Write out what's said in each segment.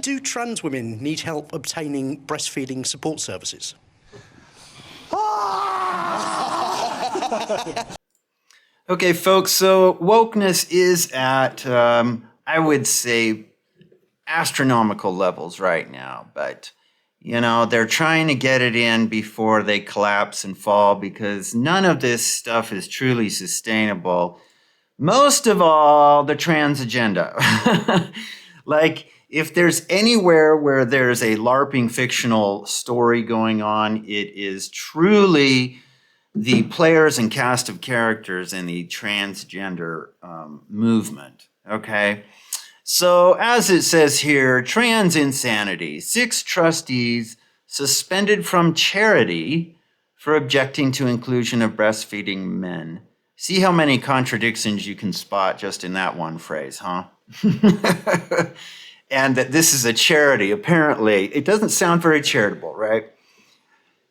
Do trans women need help obtaining breastfeeding support services? Okay, folks, so wokeness is at, I would say, astronomical levels right now. But, you know, they're trying to get it in before they collapse and fall because none of this stuff is truly sustainable. Most of all, the trans agenda. Like, if there's anywhere where there's a LARPing fictional story going on, it is truly the players and cast of characters in the transgender movement. Okay. So, as it says here, trans insanity. 6 trustees suspended from charity for objecting to inclusion of breastfeeding men. See how many contradictions you can spot just in that one phrase, huh? And that this is a charity, apparently. It doesn't sound very charitable, right?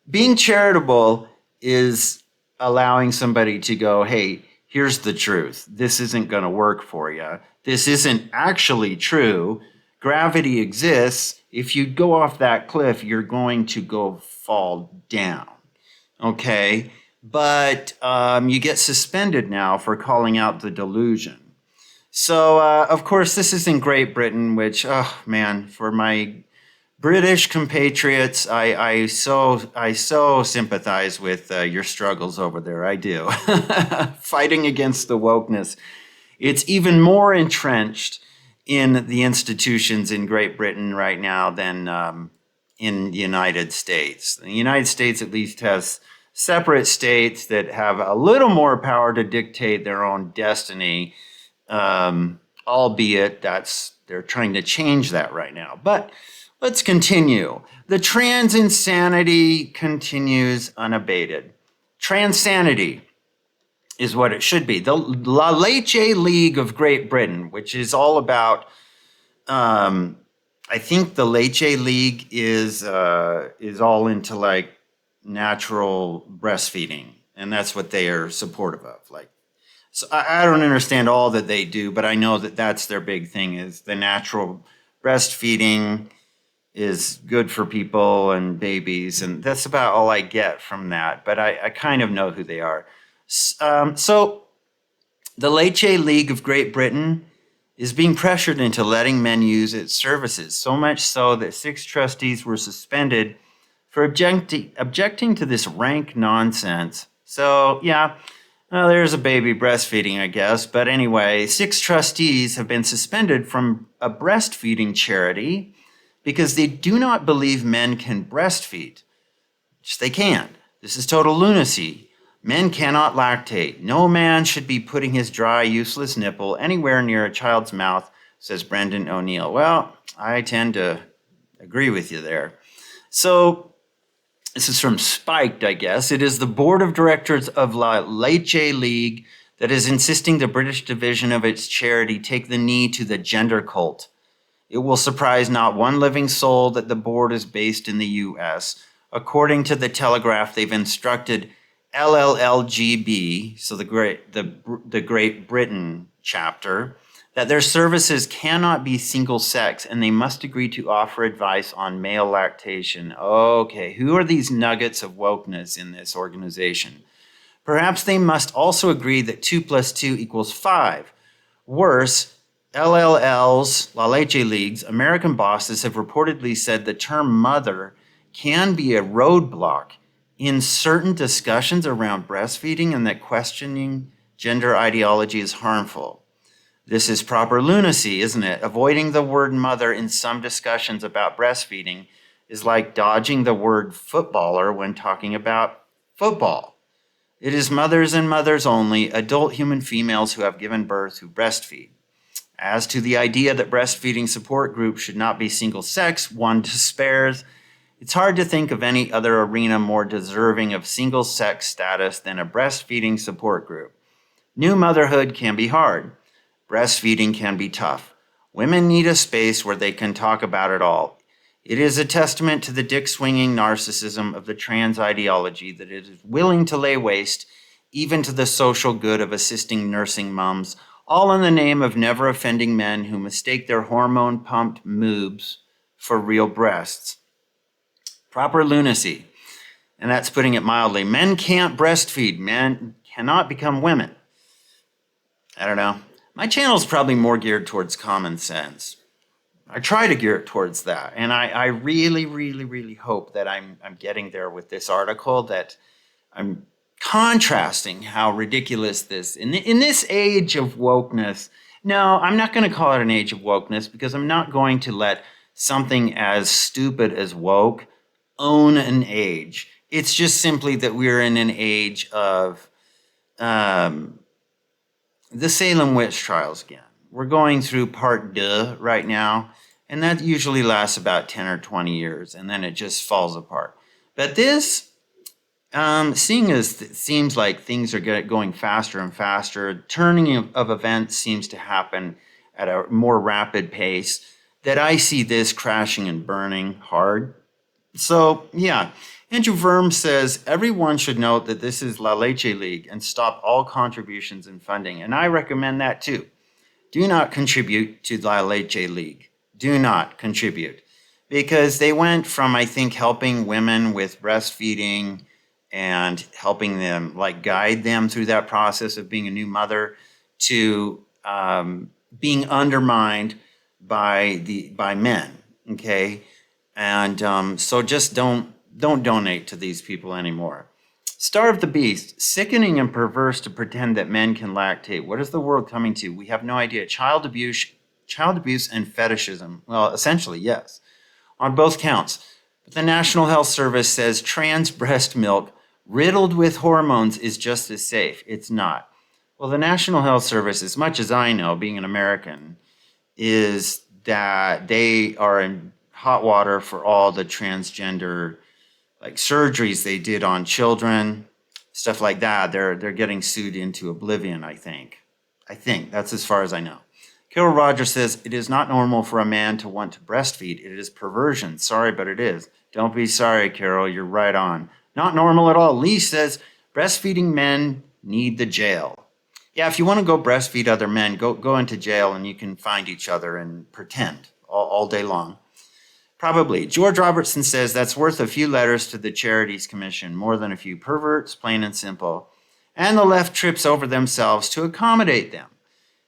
Being charitable is allowing somebody to go, hey, here's the truth. This isn't going to work for you. This isn't actually true. Gravity exists. If you go off that cliff, you're going to go fall down. Okay? But you get suspended now for calling out the delusion. So, of course, this is in Great Britain, which, oh man, for my British compatriots, I so sympathize with your struggles over there. I do. Fighting against the wokeness. It's even more entrenched in the institutions in Great Britain right now than in the United States. The United States at least has separate states that have a little more power to dictate their own destiny, albeit they're trying to change that right now. But let's continue. The trans insanity continues unabated. Transanity is what it should be. The La Leche League of Great Britain, which is all about, I think the Leche League is all into like natural breastfeeding, and that's what they are supportive of. Like, so I don't understand all that they do, but I know that that's their big thing is the natural breastfeeding is good for people and babies, and that's about all I get from that. But I kind of know who they are. So the Leche League of Great Britain is being pressured into letting men use its services, so much so that 6 trustees were suspended for objecting to this rank nonsense. So, yeah, well, there's a baby breastfeeding, I guess. But anyway, 6 trustees have been suspended from a breastfeeding charity because they do not believe men can breastfeed, which they can't. This is total lunacy. Men cannot lactate. No man should be putting his dry, useless nipple anywhere near a child's mouth, says Brendan O'Neill. Well, I tend to agree with you there. So, this is from Spiked, I guess. It is the board of directors of La Leche League that is insisting the British division of its charity take the knee to the gender cult. It will surprise not one living soul that the board is based in the U.S. According to the Telegraph, they've instructed LLLGB, so the Great Britain chapter, that their services cannot be single-sex and they must agree to offer advice on male lactation. Okay, who are these nuggets of wokeness in this organization? Perhaps they must also agree that 2 + 2 = 5. Worse, LLL's, La Leche League's, American bosses have reportedly said the term mother can be a roadblock in certain discussions around breastfeeding and that questioning gender ideology is harmful. This is proper lunacy, isn't it? Avoiding the word mother in some discussions about breastfeeding is like dodging the word footballer when talking about football. It is mothers and mothers only, adult human females who have given birth who breastfeed. As to the idea that breastfeeding support groups should not be single-sex, one despairs. It's hard to think of any other arena more deserving of single-sex status than a breastfeeding support group. New motherhood can be hard. Breastfeeding can be tough. Women need a space where they can talk about it all. It is a testament to the dick-swinging narcissism of the trans ideology that it is willing to lay waste even to the social good of assisting nursing moms, all in the name of never offending men who mistake their hormone-pumped moobs for real breasts. Proper lunacy, and that's putting it mildly. Men can't breastfeed. Men cannot become women. I don't know. My channel is probably more geared towards common sense. I try to gear it towards that. And I really, really, really hope that I'm getting there with this article, that I'm contrasting how ridiculous this, in this age of wokeness. No, I'm not going to call it an age of wokeness, because I'm not going to let something as stupid as woke own an age. It's just simply that we're in an age of the Salem witch trials again. We're going through part 2 right now, and that usually lasts about 10 or 20 years, and then it just falls apart. But this, seeing as it seems like things are going faster and faster, turning of events seems to happen at a more rapid pace, that I see this crashing and burning hard. So, yeah. Andrew Verm says, everyone should note that this is La Leche League and stop all contributions and funding. And I recommend that too. Do not contribute to La Leche League. Do not contribute. Because they went from, I think, helping women with breastfeeding and helping them, like, guide them through that process of being a new mother, to being undermined by men, okay? And so just don't donate to these people anymore. Starve the beast. Sickening and perverse to pretend that men can lactate. What is the world coming to? We have no idea. Child abuse and fetishism. Well, essentially, yes, on both counts. But the National Health Service says trans breast milk riddled with hormones is just as safe. It's not. Well, the National Health Service, as much as I know, being an American, is that they are in hot water for all the transgender, like, surgeries they did on children, stuff like that. They're getting sued into oblivion, I think. That's as far as I know. Carol Rogers says, it is not normal for a man to want to breastfeed. It is perversion. Sorry, but it is. Don't be sorry, Carol. You're right on. Not normal at all. Lee says, breastfeeding men need the jail. Yeah, if you want to go breastfeed other men, go into jail and you can find each other and pretend all day long. Probably. George Robertson says that's worth a few letters to the Charities Commission, more than a few perverts, plain and simple. And the left trips over themselves to accommodate them.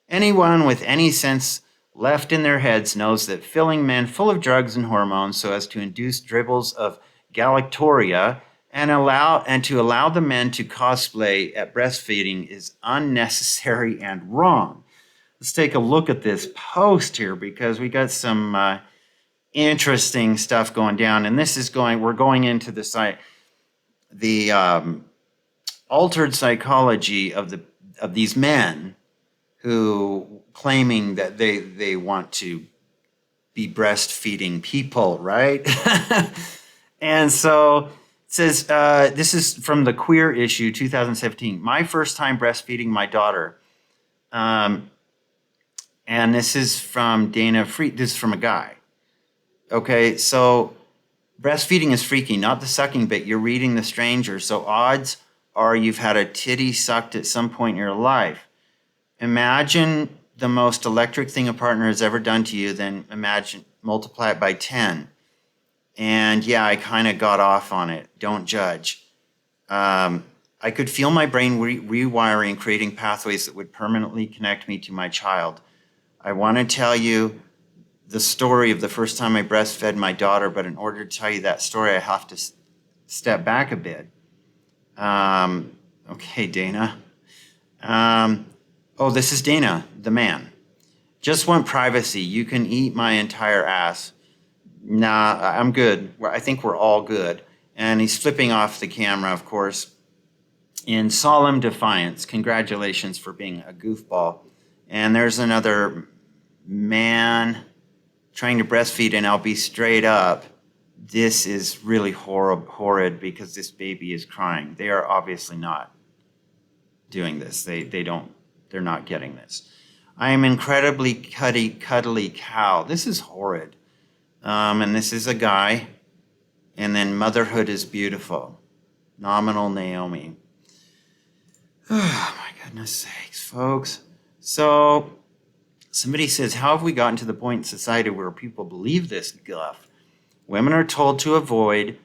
Anyone with any sense left in their heads knows that filling men full of drugs and hormones so as to induce dribbles of galactoria and to allow the men to cosplay at breastfeeding is unnecessary and wrong. Let's take a look at this post here, because we got some interesting stuff going down, and we're going into the altered psychology of these men who claiming that they want to be breastfeeding people, right? And so it says, this is from the Queer Issue 2017, my first time breastfeeding my daughter. And this is from Dana Free. This is from a guy. Okay, so breastfeeding is freaky, not the sucking bit. You're reading the stranger. So odds are you've had a titty sucked at some point in your life. Imagine the most electric thing a partner has ever done to you, then multiply it by 10. And yeah, I kind of got off on it. Don't judge. I could feel my brain rewiring, creating pathways that would permanently connect me to my child. I want to tell you the story of the first time I breastfed my daughter, but in order to tell you that story, I have to step back a bit. Okay, Dana. This is Dana, the man. Just want privacy. You can eat my entire ass. Nah, I'm good. I think we're all good. And he's flipping off the camera, of course, in solemn defiance. Congratulations for being a goofball. And there's another man trying to breastfeed, and I'll be straight up. This is really horrid, because this baby is crying. They are obviously not doing this. They're not getting this. I am incredibly cuddly cow. This is horrid. And this is a guy. And then motherhood is beautiful. Nominal Naomi. Oh, my goodness sakes, folks. So Somebody says, how have we gotten to the point in society where people believe this guff? Women are told to avoid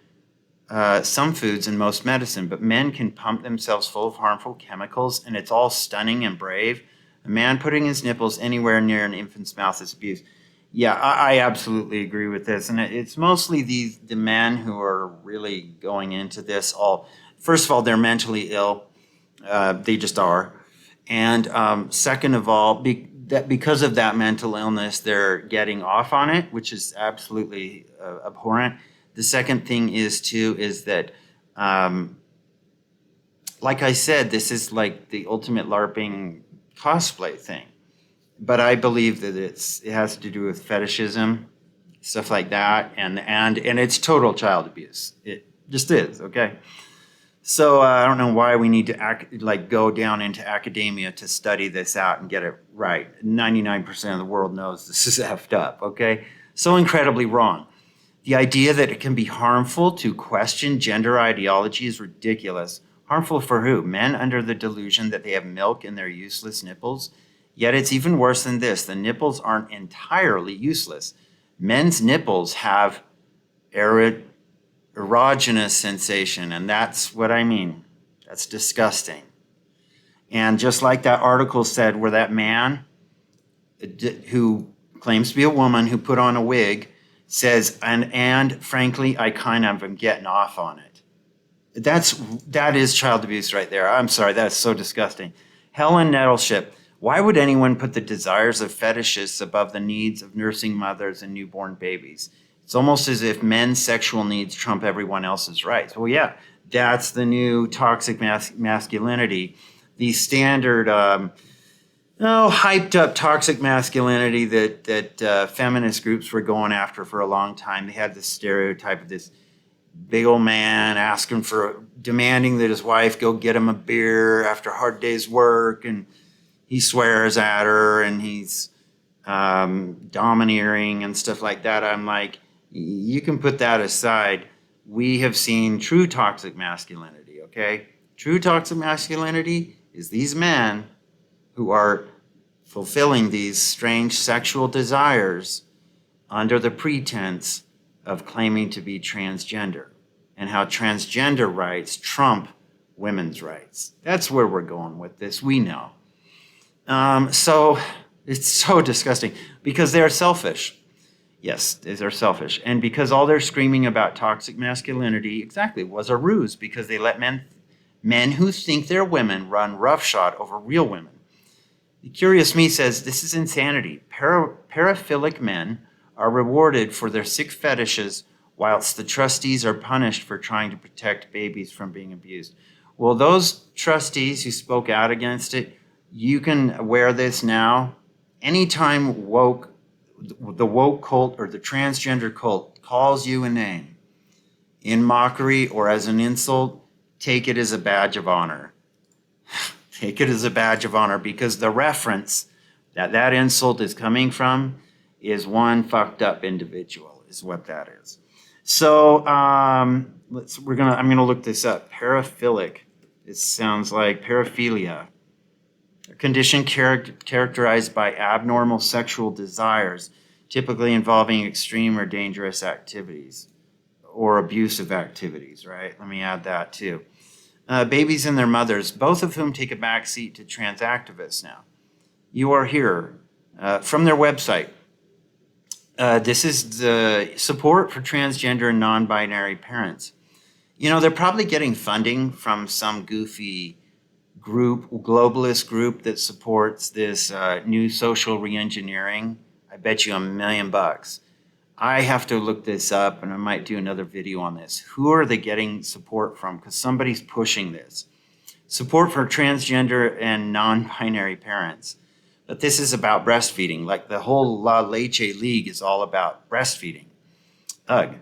some foods and most medicine, but men can pump themselves full of harmful chemicals, and it's all stunning and brave. A man putting his nipples anywhere near an infant's mouth is abuse. Yeah, I absolutely agree with this, and it's mostly the men who are really going into this. First of all, they're mentally ill. They just are, and second of all, because of that mental illness, they're getting off on it, which is absolutely abhorrent. The second thing is that, like I said, this is like the ultimate LARPing cosplay thing. But I believe that it has to do with fetishism, stuff like that, and it's total child abuse. It just is, okay? So I don't know why we need to go down into academia to study this out and get it right. 99% of the world knows this is effed up, okay? So incredibly wrong. The idea that it can be harmful to question gender ideology is ridiculous. Harmful for who? Men under the delusion that they have milk in their useless nipples? Yet it's even worse than this. The nipples aren't entirely useless. Men's nipples have erogenous sensation, and that's what I mean. That's disgusting. And just like that article said, where that man who claims to be a woman who put on a wig says, and frankly, I kind of am getting off on it. That is child abuse right there. I'm sorry, that's so disgusting. Helen Nettleship, why would anyone put the desires of fetishists above the needs of nursing mothers and newborn babies? It's almost as if men's sexual needs trump everyone else's rights. Well, yeah, that's the new toxic masculinity, the standard hyped up toxic masculinity that feminist groups were going after for a long time. They had this stereotype of this big old man demanding that his wife go get him a beer after a hard day's work, and he swears at her, and he's domineering and stuff like that. I'm like, you can put that aside. We have seen true toxic masculinity, okay? True toxic masculinity is these men who are fulfilling these strange sexual desires under the pretense of claiming to be transgender, and how transgender rights trump women's rights. That's where we're going with this, we know. So it's so disgusting because they're selfish. Yes, they're selfish. And because all they're screaming about toxic masculinity exactly was a ruse, because they let men who think they're women run roughshod over real women. The Curious Me says, this is insanity. Paraphilic men are rewarded for their sick fetishes, whilst the trustees are punished for trying to protect babies from being abused. Well, those trustees who spoke out against it, you can wear this now. Anytime the woke cult or the transgender cult calls you a name in mockery or as an insult, take it as a badge of honor. Take it as a badge of honor, because the reference that insult is coming from is one fucked up individual, is what that is. So I'm gonna look this up. Paraphilic. It sounds like paraphilia, a condition characterized by abnormal sexual desires, typically involving extreme or dangerous activities or abusive activities, right? Let me add that too. Babies and their mothers, both of whom take a backseat to trans activists now. You are here from their website. This is the support for transgender and non-binary parents. You know, they're probably getting funding from some goofy group, globalist group that supports this new social reengineering. I bet you $1 million. I have to look this up, and I might do another video on this. Who are they getting support from? Because somebody's pushing this. Support for transgender and non-binary parents. But this is about breastfeeding. Like the whole La Leche League is all about breastfeeding. Ugh.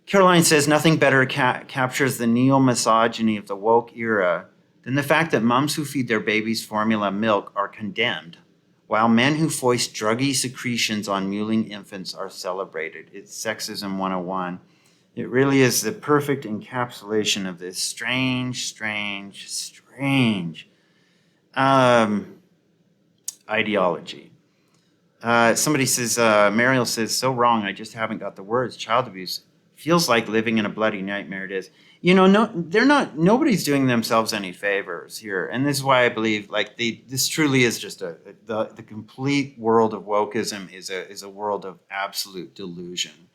Caroline says, nothing better captures the neo-misogyny of the woke era than the fact that moms who feed their babies formula milk are condemned, while men who foist druggy secretions on mewling infants are celebrated. It's sexism 101. It really is the perfect encapsulation of this strange ideology. Somebody says, Mariel says, so wrong. I just haven't got the words. Child abuse feels like living in a bloody nightmare. It is. No, they're not. Nobody's doing themselves any favors here, and this is why I believe like this truly is just the complete world of wokeism is a world of absolute delusion,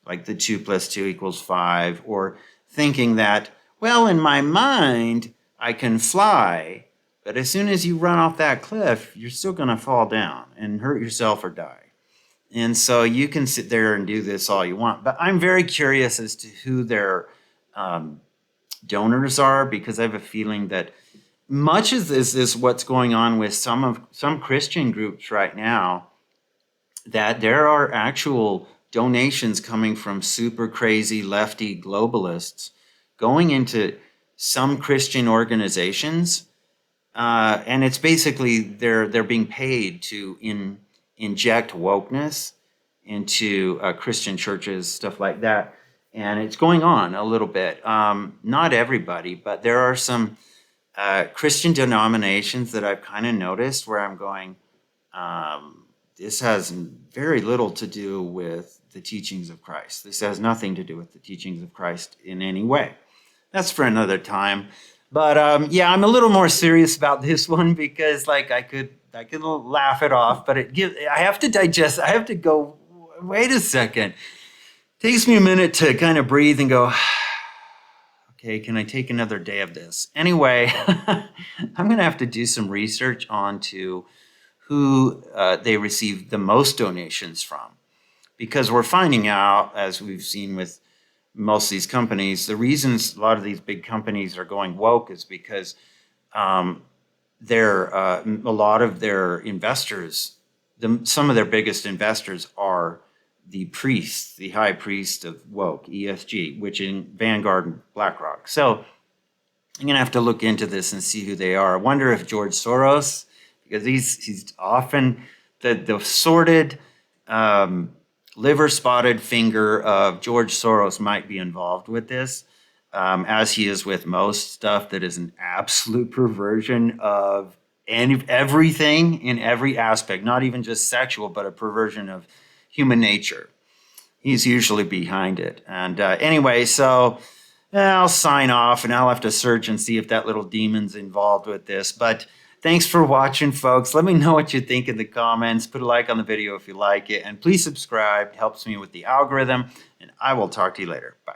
like the 2 + 2 = 5, or thinking that well in my mind I can fly, but as soon as you run off that cliff, you're still going to fall down and hurt yourself or die. And so you can sit there and do this all you want. But I'm very curious as to who their donors are, because I have a feeling that much of this is what's going on with some Christian groups right now, that there are actual donations coming from super crazy lefty globalists going into some Christian organizations. And it's basically they're being paid to inject wokeness into Christian churches, stuff like that. And it's going on a little bit. Not everybody, but there are some Christian denominations that I've kind of noticed where I'm going, this has very little to do with the teachings of Christ. This has nothing to do with the teachings of Christ in any way. That's for another time. But yeah, I'm a little more serious about this one because like I could laugh it off, but I have to digest. I have to go, wait a second. Takes me a minute to kind of breathe and go, okay, can I take another day of this? Anyway, I'm going to have to do some research onto who they receive the most donations from, because we're finding out, as we've seen with most of these companies, the reasons a lot of these big companies are going woke is because a lot of their investors, some of their biggest investors are the priests, the high priest of woke, ESG, which in Vanguard and BlackRock. So I'm going to have to look into this and see who they are. I wonder if George Soros, because he's often the sordid, liver-spotted finger of George Soros might be involved with this, as he is with most stuff that is an absolute perversion of everything in every aspect, not even just sexual, but a perversion of human nature. He's usually behind it. And anyway, so I'll sign off and I'll have to search and see if that little demon's involved with this. But thanks for watching, folks. Let me know what you think in the comments. Put a like on the video if you like it. And please subscribe. It helps me with the algorithm. And I will talk to you later. Bye.